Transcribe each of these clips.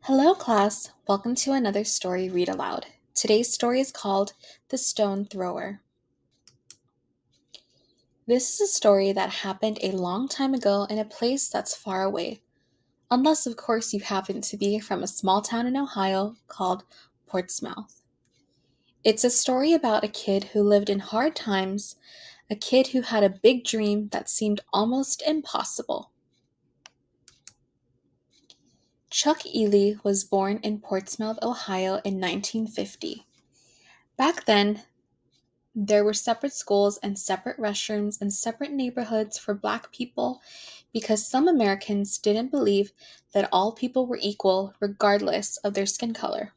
Hello, class. Welcome to another story read aloud. Today's story is called The Stone Thrower. This is a story that happened a long time ago in a place that's far away, unless, of course, you happen to be from a small town in Ohio called Portsmouth. It's a story about a kid who lived in hard times, a kid who had a big dream that seemed almost impossible. Chuck Ealey was born in Portsmouth, Ohio in 1950. Back then, there were separate schools and separate restrooms and separate neighborhoods for Black people because some Americans didn't believe that all people were equal regardless of their skin color.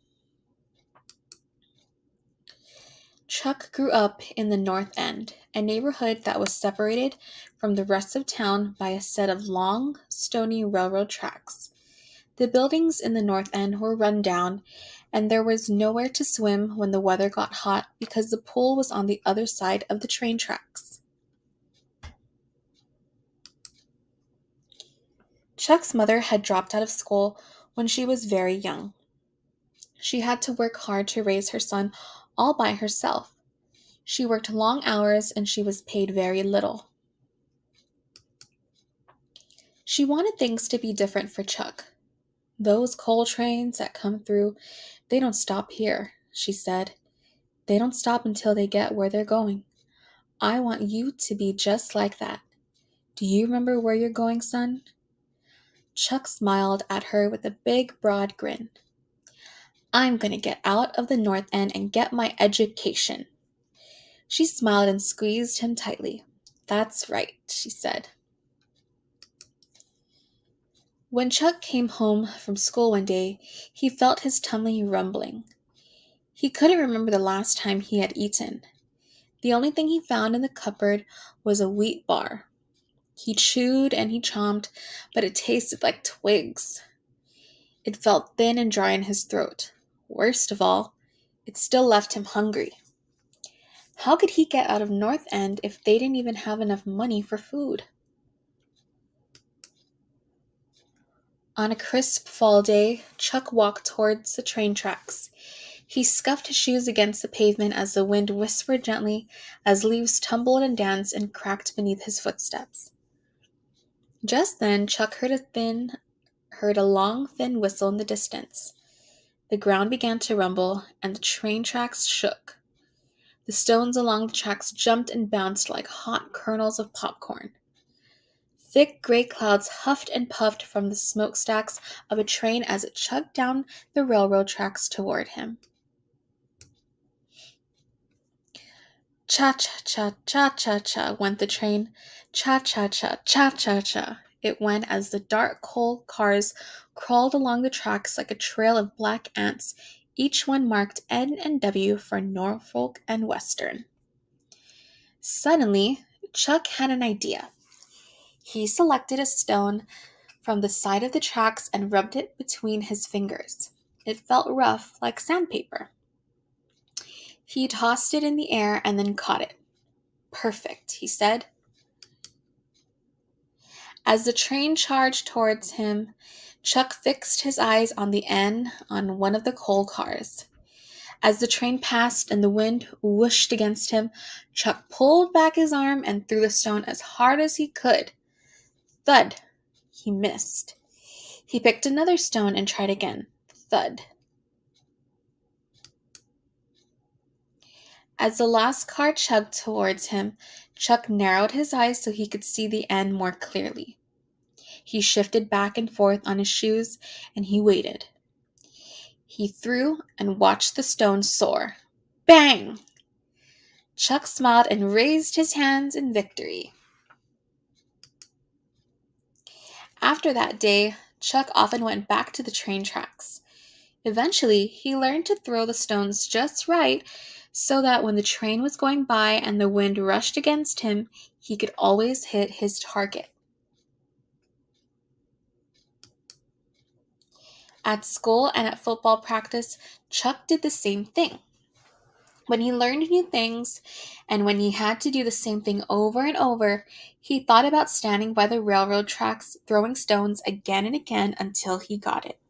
Chuck grew up in the North End, a neighborhood that was separated from the rest of town by a set of long, stony railroad tracks. The buildings in the North End were run down, and there was nowhere to swim when the weather got hot because the pool was on the other side of the train tracks. Chuck's mother had dropped out of school when she was very young. She had to work hard to raise her son all by herself. She worked long hours and she was paid very little. She wanted things to be different for Chuck. "Those coal trains that come through, they don't stop here," she said. "They don't stop until they get where they're going. I want you to be just like that. Do you remember where you're going, son?" Chuck smiled at her with a big, broad grin. "I'm going to get out of the North End and get my education." She smiled and squeezed him tightly. "That's right," she said. When Chuck came home from school one day, he felt his tummy rumbling. He couldn't remember the last time he had eaten. The only thing he found in the cupboard was a wheat bar. He chewed and he chomped, but it tasted like twigs. It felt thin and dry in his throat. Worst of all, it still left him hungry. How could he get out of North End if they didn't even have enough money for food? On a crisp fall day, Chuck walked towards the train tracks. He scuffed his shoes against the pavement as the wind whispered gently, as leaves tumbled and danced and cracked beneath his footsteps. Just then, Chuck heard a long, thin whistle in the distance. The ground began to rumble, and the train tracks shook. The stones along the tracks jumped and bounced like hot kernels of popcorn. Thick gray clouds huffed and puffed from the smokestacks of a train as it chugged down the railroad tracks toward him. Cha-cha-cha, cha-cha-cha went the train. Cha-cha-cha, cha-cha-cha. It went as the dark coal cars crawled along the tracks like a trail of black ants, each one marked N and W for Norfolk and Western. Suddenly, Chuck had an idea. He selected a stone from the side of the tracks and rubbed it between his fingers. It felt rough, like sandpaper. He tossed it in the air and then caught it. "Perfect," he said. As the train charged towards him, Chuck fixed his eyes on the N on one of the coal cars. As the train passed and the wind whooshed against him, Chuck pulled back his arm and threw the stone as hard as he could. Thud! He missed. He picked another stone and tried again. Thud! As the last car chugged towards him, Chuck narrowed his eyes so he could see the end more clearly. He shifted back and forth on his shoes, and he waited. He threw and watched the stone soar. Bang! Chuck smiled and raised his hands in victory. After that day, Chuck often went back to the train tracks. Eventually, he learned to throw the stones just right so that when the train was going by and the wind rushed against him, he could always hit his target. At school and at football practice, Chuck did the same thing. When he learned new things, and when he had to do the same thing over and over, he thought about standing by the railroad tracks, throwing stones again and again until he got it.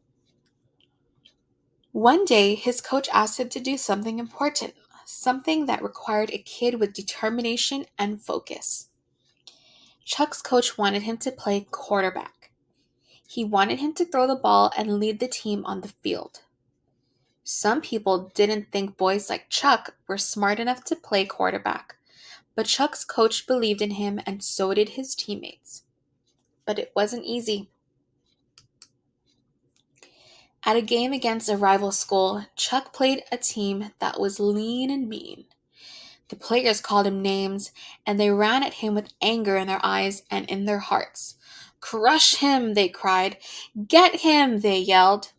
One day, his coach asked him to do something important, something that required a kid with determination and focus. Chuck's coach wanted him to play quarterback. He wanted him to throw the ball and lead the team on the field. Some people didn't think boys like Chuck were smart enough to play quarterback, but Chuck's coach believed in him and so did his teammates. But it wasn't easy. At a game against a rival school, Chuck played a team that was lean and mean. The players called him names, and they ran at him with anger in their eyes and in their hearts. "Crush him!" they cried. "Get him!" they yelled.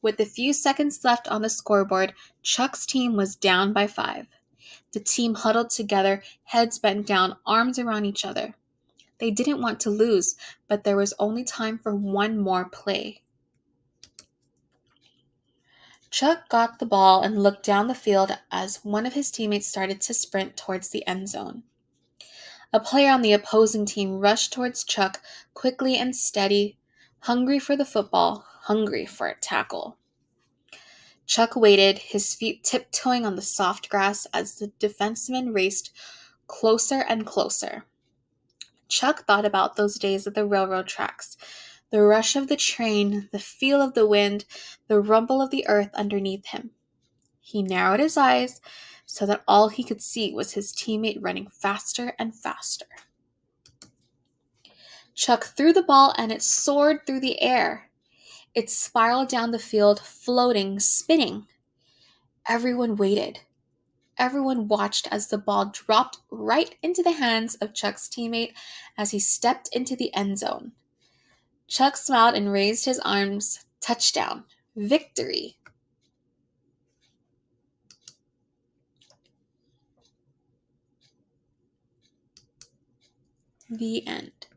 With a few seconds left on the scoreboard, Chuck's team was down by 5. The team huddled together, heads bent down, arms around each other. They didn't want to lose, but there was only time for one more play. Chuck got the ball and looked down the field as one of his teammates started to sprint towards the end zone. A player on the opposing team rushed towards Chuck, quickly and steady, hungry for the football, hungry for a tackle. Chuck waited, his feet tiptoeing on the soft grass as the defenseman raced closer and closer. Chuck thought about those days at the railroad tracks, the rush of the train, the feel of the wind, the rumble of the earth underneath him. He narrowed his eyes so that all he could see was his teammate running faster and faster. Chuck threw the ball and it soared through the air. It spiraled down the field, floating, spinning. Everyone waited. Everyone watched as the ball dropped right into the hands of Chuck's teammate as he stepped into the end zone. Chuck smiled and raised his arms. Touchdown. Victory. The end.